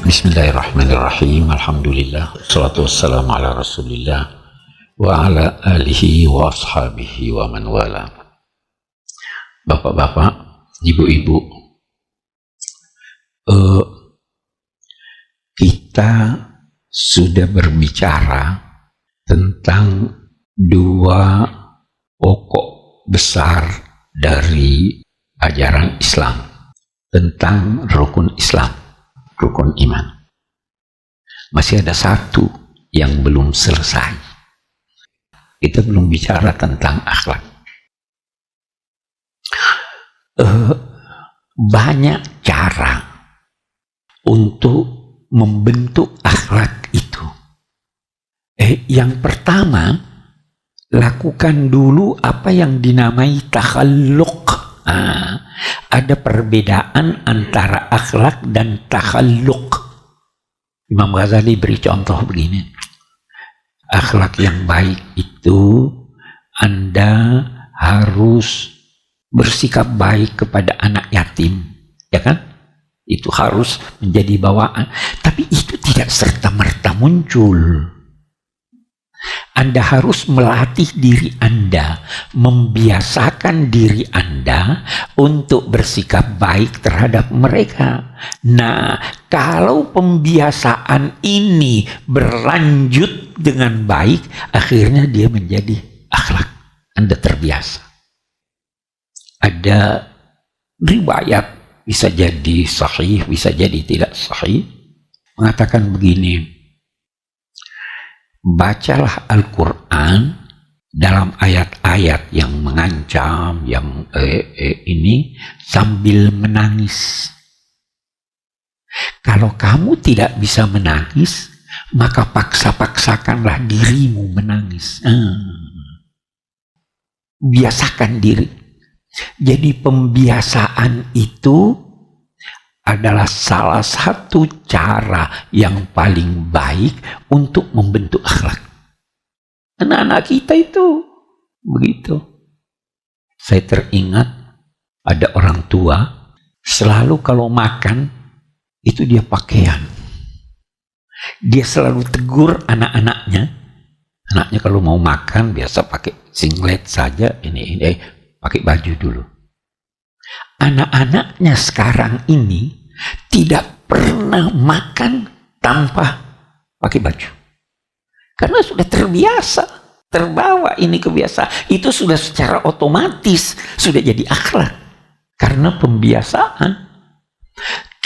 Bismillahirrahmanirrahim. Alhamdulillah. Wassalatu wassalamu ala rasulillah wa ala alihi wa ashabihi wa man wala. Bapak-bapak, ibu-ibu, kita sudah berbicara tentang dua pokok besar dari ajaran Islam, tentang rukun Islam, rukun iman. Masih ada satu yang belum selesai. Kita belum bicara tentang akhlak. Banyak cara untuk membentuk akhlak itu. Yang pertama, lakukan dulu apa yang dinamai takhalluq. Ada perbedaan antara akhlak dan takhalluq. Imam Ghazali beri contoh begini. Akhlak yang baik itu Anda harus bersikap baik kepada anak yatim, ya kan? Itu harus menjadi bawaan. Tapi itu tidak serta-merta muncul. Anda harus melatih diri Anda, membiasakan diri Anda untuk bersikap baik terhadap mereka. Nah, kalau pembiasaan ini berlanjut dengan baik, akhirnya dia menjadi akhlak. Anda terbiasa. Ada riwayat, bisa jadi sahih, bisa jadi tidak sahih, mengatakan begini: bacalah Al-Quran dalam ayat-ayat yang mengancam, yang ini sambil menangis. Kalau kamu tidak bisa menangis, maka paksa-paksakanlah dirimu menangis. Biasakan diri. Jadi pembiasaan itu adalah salah satu cara yang paling baik untuk membentuk akhlak. Anak-anak kita itu begitu. Saya teringat ada orang tua selalu kalau makan itu dia pakaian. Dia selalu tegur anak-anaknya. Anaknya kalau mau makan biasa pakai singlet saja, ini pakai baju dulu. Anak-anaknya sekarang ini tidak pernah makan tanpa pakai baju. Karena sudah terbiasa, terbawa ini kebiasaan. Itu sudah secara otomatis, sudah jadi akhlak. Karena pembiasaan.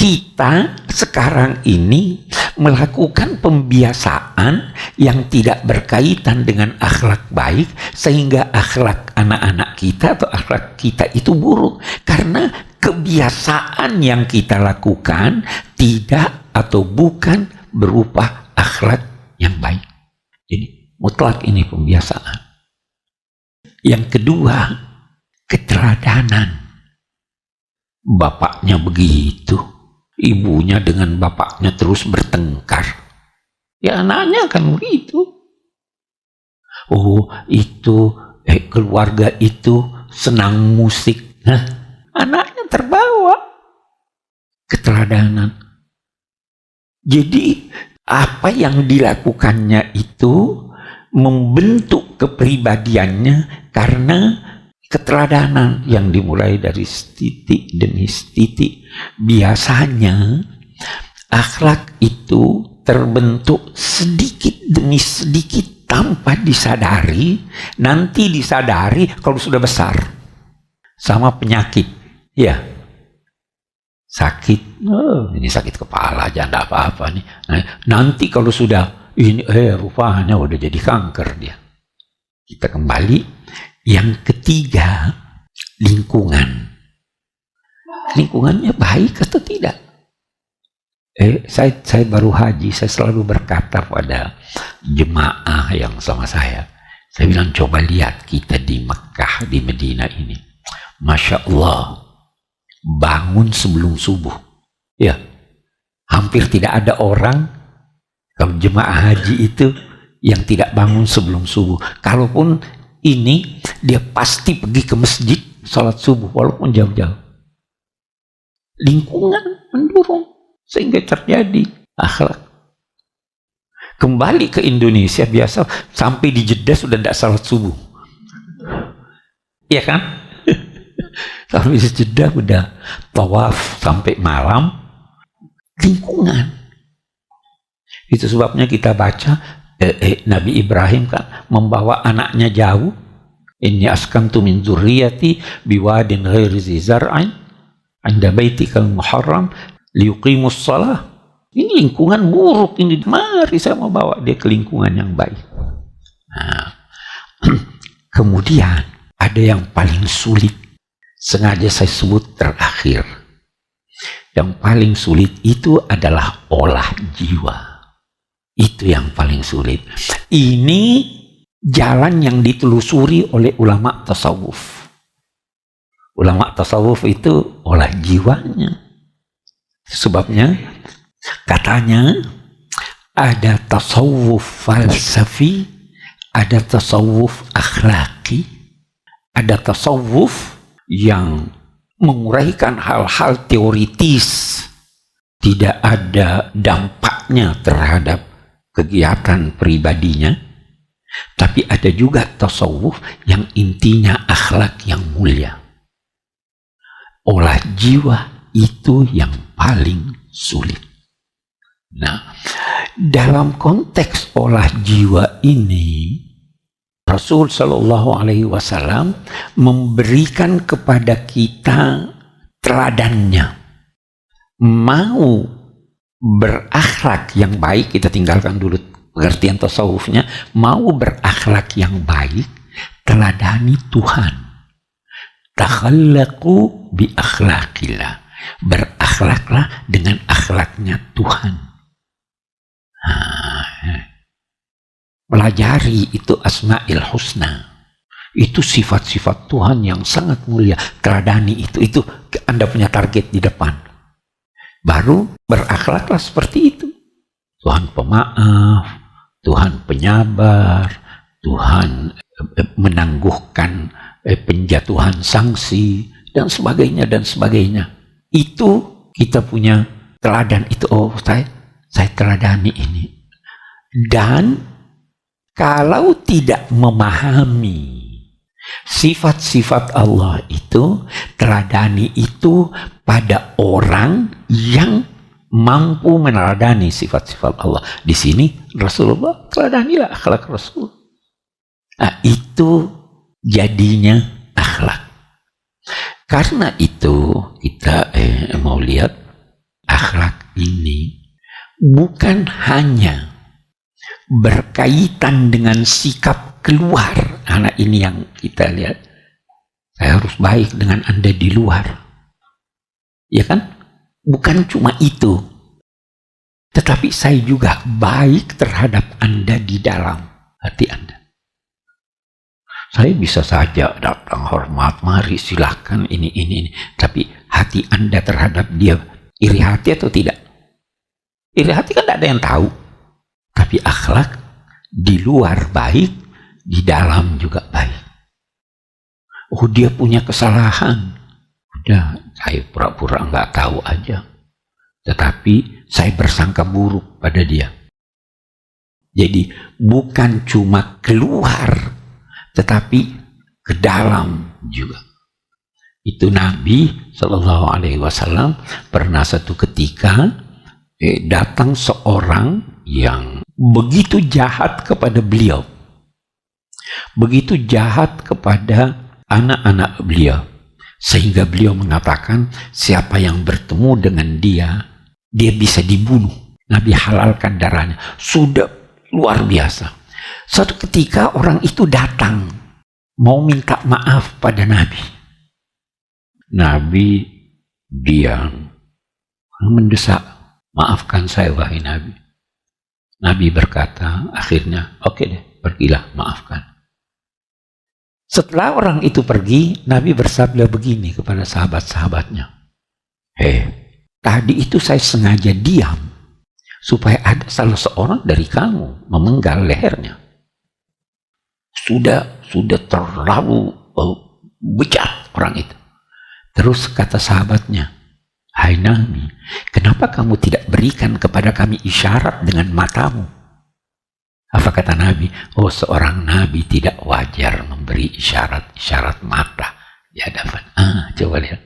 Kita sekarang ini melakukan pembiasaan yang tidak berkaitan dengan akhlak baik, sehingga akhlak anak-anak kita atau akhlak kita itu buruk. Karena kebiasaan yang kita lakukan tidak atau bukan berupa akhlak yang baik. Jadi mutlak ini pembiasaan. Yang kedua, keteladanan. Bapaknya begitu, ibunya dengan bapaknya terus bertengkar, ya anaknya akan begitu. Oh, itu keluarga itu senang musik, nah anaknya terbawa. Keteladanan. Jadi apa yang dilakukannya itu membentuk kepribadiannya karena keteladanan yang dimulai dari titik demi titik. Biasanya akhlak itu terbentuk sedikit demi sedikit tanpa disadari. Nanti disadari kalau sudah besar. Sama penyakit, ya. Sakit, ini sakit kepala aja, enggak apa-apa nih. Nanti kalau sudah ini, rupanya udah jadi kanker dia. Kita kembali. Yang ketiga, lingkungan. Lingkungannya baik atau tidak? Saya baru haji, saya selalu berkata pada jemaah yang sama saya bilang, coba lihat kita di Mekah, di Medina ini. Masya Allah, bangun sebelum subuh. Ya, hampir tidak ada orang, kalau jemaah haji itu, yang tidak bangun sebelum subuh. Kalaupun ini, dia pasti pergi ke masjid salat subuh walaupun jauh-jauh. Lingkungan mendorong sehingga terjadi Akhlak. Kembali ke Indonesia biasa sampai di Jeddah sudah tidak salat subuh. Iya kan? Sampai di Jeddah udah tawaf sampai malam. Lingkungan. Itu sebabnya kita baca Nabi Ibrahim kan membawa anaknya jauh. Inni askantu min dzurriyyati biwadin ghairi zi zar'in 'inda baitikal muharram liyuqimus shalah. Ini lingkungan buruk ini. Mari saya mau bawa dia ke lingkungan yang baik. Nah, kemudian ada yang paling sulit. Sengaja saya sebut terakhir. Yang paling sulit itu adalah olah jiwa. Itu yang paling sulit. Ini jalan yang ditelusuri oleh ulama tasawuf. Ulama tasawuf itu olah jiwanya. Sebabnya katanya ada tasawuf falsafi, ada tasawuf akhlaki, ada tasawuf yang menguraikan hal-hal teoritis, tidak ada dampaknya terhadap kegiatan pribadinya. Tapi ada juga tasawuf yang intinya akhlak yang mulia. Olah jiwa itu yang paling sulit. Nah, dalam konteks olah jiwa ini, Rasul Shallallahu Alaihi Wasallam memberikan kepada kita teladannya. Mau berakhlak yang baik, kita tinggalkan dulu pengertian tasawufnya. Mau berakhlak yang baik, teladani Tuhan. Takhallaqu bi akhlaqillah. Berakhlaklah dengan akhlaknya Tuhan. Pelajari itu Asma'il Husna. Itu sifat-sifat Tuhan yang sangat mulia. Teladani itu Anda punya target di depan. Baru berakhlaklah seperti itu. Tuhan pemaaf, Tuhan penyabar, Tuhan menangguhkan penjatuhan sanksi, dan sebagainya, dan sebagainya. Itu kita punya teladan itu. Oh, saya teladani ini. Dan kalau tidak memahami sifat-sifat Allah itu, teladani itu pada orang yang mampu meneladani sifat-sifat Allah. Di sini Rasulullah, teladanilah akhlak Rasul. Nah, itu jadinya akhlak. Karena itu kita mau lihat akhlak ini bukan hanya berkaitan dengan sikap keluar. Anak ini yang kita lihat. Saya harus baik dengan Anda di luar. Ya kan? Bukan cuma itu. Tetapi saya juga baik terhadap Anda di dalam hati Anda. Saya bisa saja datang hormat, mari silahkan ini. Tapi hati Anda terhadap dia iri hati atau tidak? Iri hati kan tidak ada yang tahu. Tapi akhlak di luar baik, di dalam juga baik. Oh, dia punya kesalahan. Udah, saya pura-pura nggak tahu aja. Tetapi saya bersangka buruk pada dia. Jadi bukan cuma keluar, tetapi ke dalam juga. Itu Nabi Shallallahu Alaihi Wasallam pernah satu ketika datang seorang yang begitu jahat kepada beliau, begitu jahat kepada anak-anak beliau, sehingga beliau mengatakan siapa yang bertemu dengan dia bisa dibunuh. Nabi halalkan darahnya. Sudah luar biasa. Suatu ketika orang itu datang mau minta maaf pada Nabi. Nabi diam, mendesak, maafkan saya wahai Nabi. Nabi berkata akhirnya, oke deh, pergilah, maafkan. Setelah orang itu pergi, Nabi bersabda begini kepada sahabat-sahabatnya. Tadi itu saya sengaja diam supaya ada salah seorang dari kamu memenggal lehernya. Sudah terlalu bejat orang itu. Terus kata sahabatnya, Hai Nabi, kenapa kamu tidak berikan kepada kami isyarat dengan matamu? Apa kata Nabi? Oh, seorang Nabi tidak wajar memberi isyarat mata di hadapan. Coba lihat.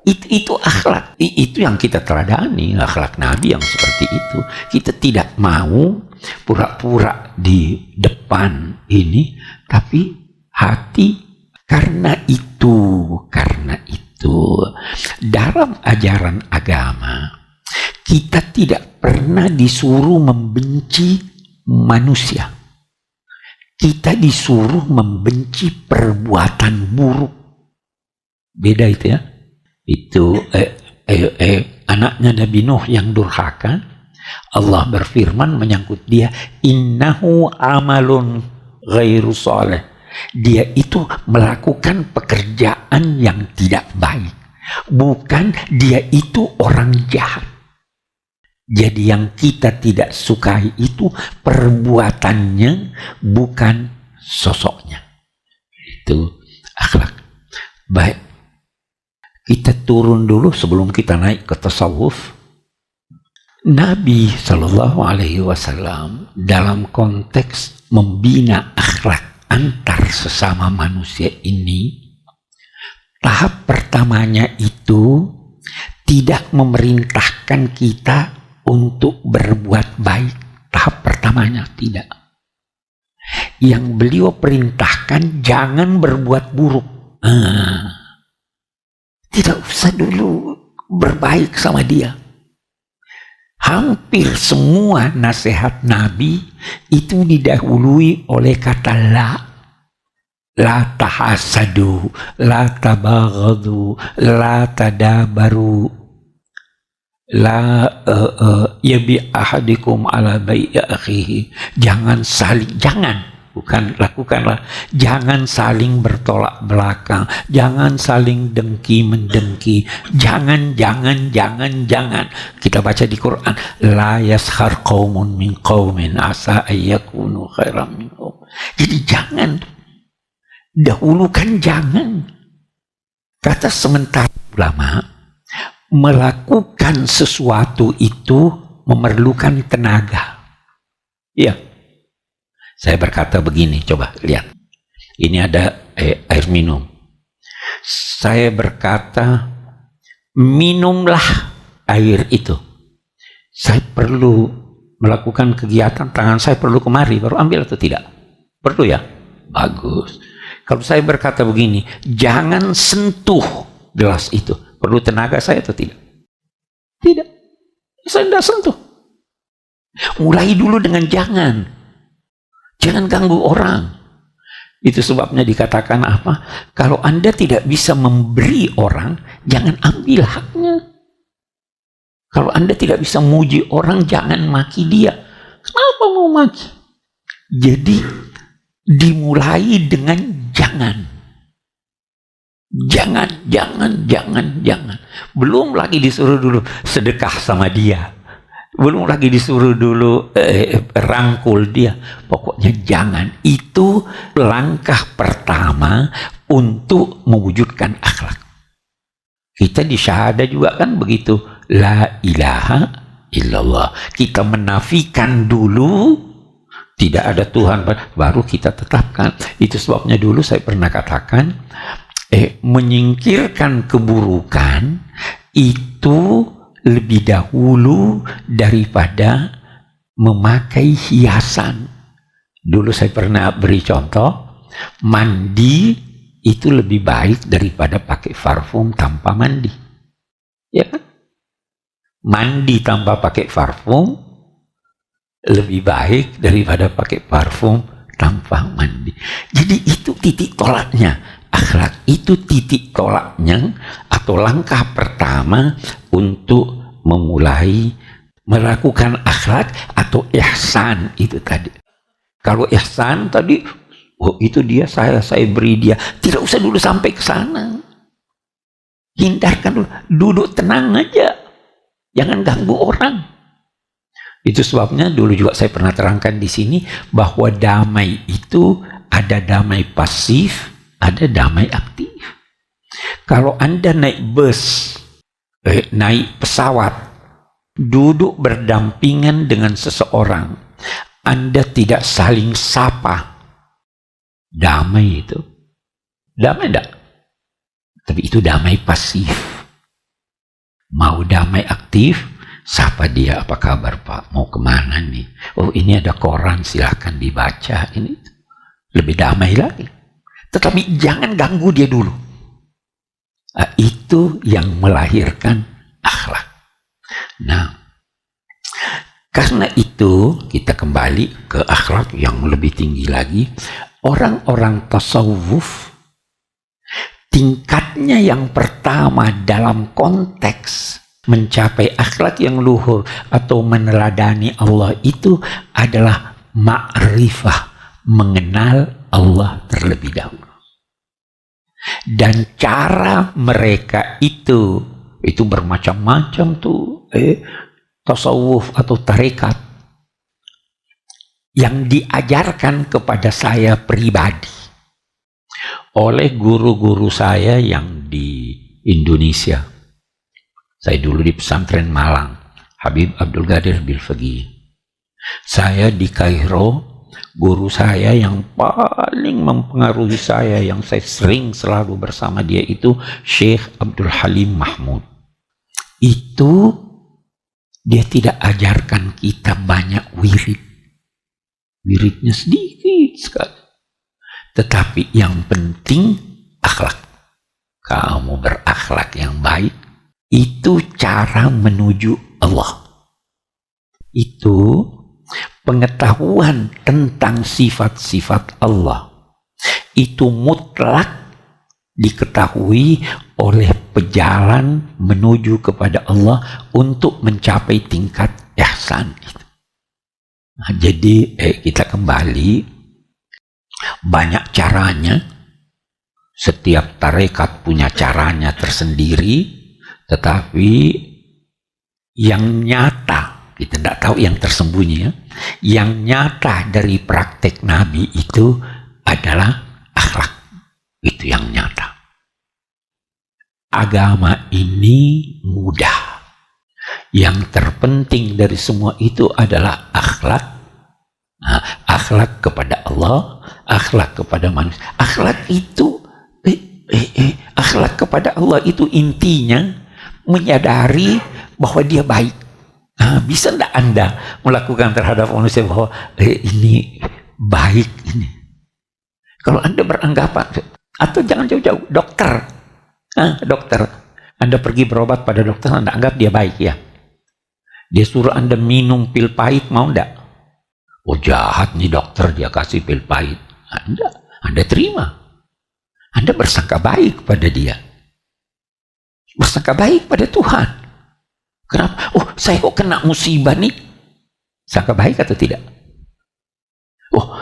Itu akhlak. Itu yang kita teladani, akhlak Nabi yang seperti itu. Kita tidak mau pura-pura di depan ini, tapi hati. Karena itu dalam ajaran agama kita tidak pernah disuruh membenci manusia. Kita disuruh membenci perbuatan buruk. Beda itu ya. Itu anaknya Nabi Nuh yang durhaka, Allah berfirman menyangkut dia, innahu amalun ghairu saleh. Dia itu melakukan pekerjaan yang tidak baik. Bukan dia itu orang jahat. Jadi yang kita tidak sukai itu perbuatannya, bukan sosoknya. Itu akhlak. Baik. Kita turun dulu sebelum kita naik ke tasawuf. Nabi Shallallahu Alaihi Wasallam dalam konteks membina akhlak antar sesama manusia ini, tahap pertamanya itu tidak memerintahkan kita untuk berbuat baik. Tahap pertamanya tidak. Yang beliau perintahkan jangan berbuat buruk. Tidak usah dulu berbaik sama dia. Hampir semua nasihat Nabi itu didahului oleh kata la. La tahasadu, la tabaghadu, la tadabaru, la yabi ahadikum ala bai'i akhihi. Jangan saling, lakukanlah. Jangan saling bertolak belakang. Jangan saling dengki mendengki. Jangan. Kita baca di Quran, la yaskhar qaumun min qaumin asa ayyakunu khairan minhum. Jadi jangan. Dahulukan jangan. Kata sementara ulama, melakukan sesuatu itu memerlukan tenaga. Iya. Saya berkata begini, coba lihat. Ini ada air minum. Saya berkata, minumlah air itu. Saya perlu melakukan kegiatan, tangan saya perlu kemari, baru ambil atau tidak? Perlu ya? Bagus. Kalau saya berkata begini, jangan sentuh gelas itu. Perlu tenaga saya atau tidak? Tidak. Saya tidak sentuh. Mulai dulu dengan jangan. Jangan ganggu orang. Itu sebabnya dikatakan apa? Kalau Anda tidak bisa memberi orang, jangan ambil haknya. Kalau Anda tidak bisa muji orang, jangan maki dia. Kenapa mau maki? Jadi dimulai dengan jangan. Jangan. Belum lagi disuruh dulu sedekah sama dia. Belum lagi disuruh dulu rangkul dia. Pokoknya jangan. Itu langkah pertama untuk mewujudkan akhlak. Kita di syahadah juga kan begitu. La ilaha illallah. Kita menafikan dulu tidak ada Tuhan, baru kita tetapkan. Itu sebabnya dulu saya pernah katakan, menyingkirkan keburukan itu lebih dahulu daripada memakai hiasan. Dulu saya pernah beri contoh, mandi itu lebih baik daripada pakai parfum tanpa mandi. Ya kan? Mandi tanpa pakai parfum lebih baik daripada pakai parfum tanpa mandi. Jadi itu titik tolaknya. Akhlak itu titik tolaknya atau langkah pertama untuk memulai melakukan akhlak atau ihsan itu tadi. Kalau ihsan tadi, oh itu dia, saya beri dia. Tidak usah dulu sampai ke sana. Hindarkan dulu, duduk tenang aja. Jangan ganggu orang. Itu sebabnya dulu juga saya pernah terangkan di sini bahwa damai itu ada damai pasif, ada damai aktif. Kalau Anda naik bus, naik pesawat, duduk berdampingan dengan seseorang, Anda tidak saling sapa, damai itu? Damai enggak? Tapi itu damai pasif. Mau damai aktif, sapa dia, apa kabar Pak? Mau kemana nih? Oh, ini ada koran, silahkan dibaca. Ini lebih damai lagi. Tetapi jangan ganggu dia dulu. Itu yang melahirkan akhlak. Nah, karena itu kita kembali ke akhlak yang lebih tinggi lagi. Orang-orang tasawuf, tingkatnya yang pertama dalam konteks mencapai akhlak yang luhur atau meneladani Allah itu adalah ma'rifah, mengenal Allah terlebih dahulu. Dan cara mereka itu bermacam-macam tuh, tasawuf atau tarekat yang diajarkan kepada saya pribadi oleh guru-guru saya yang di Indonesia. Saya dulu di pesantren Malang, Habib Abdul Qadir Bilfaqih. Saya di Kairo, guru saya yang paling mempengaruhi saya, yang saya selalu bersama dia itu Syekh Abdul Halim Mahmud. Itu dia tidak ajarkan kita banyak wirid. Wiridnya sedikit sekali. Tetapi yang penting akhlak. Kamu berakhlak yang baik, itu cara menuju Allah. Itu pengetahuan tentang sifat-sifat Allah. Itu mutlak diketahui oleh pejalan menuju kepada Allah untuk mencapai tingkat ihsan. Nah, jadi kita kembali, banyak caranya. Setiap tarekat punya caranya tersendiri, tetapi yang nyata, kita tidak tahu yang tersembunyi ya. Yang nyata dari praktek Nabi itu adalah akhlak. Itu yang nyata. Agama ini mudah. Yang terpenting dari semua itu adalah akhlak. Nah, akhlak kepada Allah, akhlak kepada manusia. Akhlak itu, akhlak kepada Allah itu intinya menyadari bahwa dia baik. Nah, bisa tidak Anda melakukan terhadap manusia bahwa ini baik ini? Kalau Anda beranggapan, atau jangan jauh-jauh, dokter. Dokter, Anda pergi berobat pada dokter, Anda anggap dia baik ya. Dia suruh Anda minum pil pahit, mau enggak? Oh jahat nih dokter, dia kasih pil pahit. Anda terima. Anda bersangka baik pada dia. Bersangka baik pada Tuhan. Kenapa? Oh, saya kok kena musibah nih? Sangka baik atau tidak? Oh,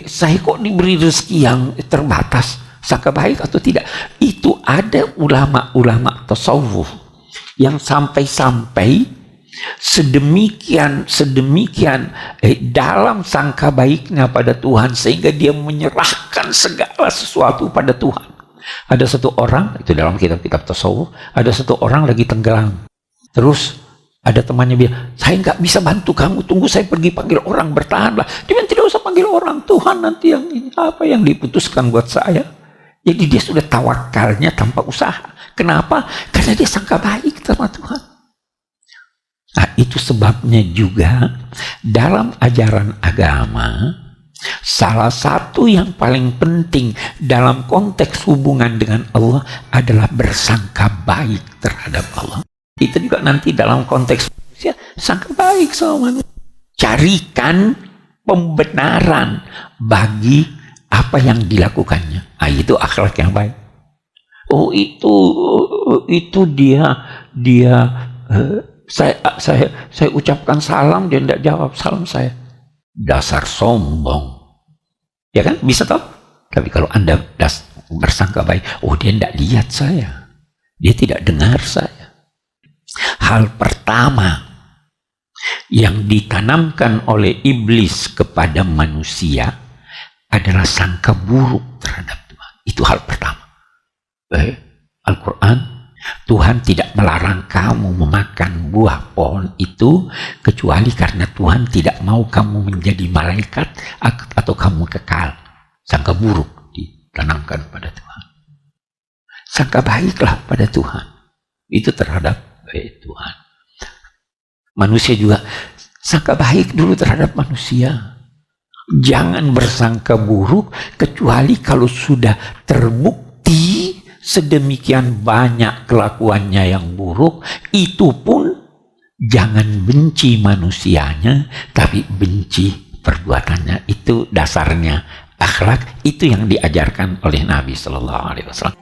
saya kok diberi rezeki yang terbatas? Sangka baik atau tidak? Itu ada ulama-ulama tasawuf yang sampai-sampai sedemikian dalam sangka baiknya pada Tuhan sehingga dia menyerahkan segala sesuatu pada Tuhan. Ada satu orang, itu dalam kitab-kitab tasawuf, ada satu orang lagi tenggelam. Terus ada temannya bilang, saya nggak bisa bantu kamu, tunggu saya pergi panggil orang, bertahanlah. Dia bilang, tidak usah panggil orang, Tuhan nanti yang ini, apa yang diputuskan buat saya. Jadi dia sudah tawakalnya tanpa usaha. Kenapa? Karena dia sangka baik sama Tuhan. Nah, itu sebabnya juga dalam ajaran agama, salah satu yang paling penting dalam konteks hubungan dengan Allah adalah bersangka baik terhadap Allah. Itu juga nanti dalam konteks manusia, sangka baik sama manusia. Carikan pembenaran bagi apa yang dilakukannya. Itu akhlak yang baik. Oh itu dia saya ucapkan salam, dia tidak jawab salam saya. Dasar sombong. Ya kan? Bisa toh? Tapi kalau Anda bersangka baik, oh dia tidak lihat saya. Dia tidak dengar saya. Hal pertama yang ditanamkan oleh iblis kepada manusia adalah sangka buruk terhadap Tuhan. Itu hal pertama. Al-Quran Tuhan tidak melarang kamu memakan buah pohon itu kecuali karena Tuhan tidak mau kamu menjadi malaikat atau kamu kekal. Sangka buruk ditanamkan pada Tuhan. Sangka baiklah pada Tuhan. Itu terhadap baik Tuhan. Manusia juga sangka baik dulu terhadap manusia. Jangan bersangka buruk kecuali kalau sudah terbukti sedemikian banyak kelakuannya yang buruk. Itu pun jangan benci manusianya, tapi benci perbuatannya. Itu dasarnya akhlak, itu yang diajarkan oleh Nabi Sallallahu Alaihi Wasallam.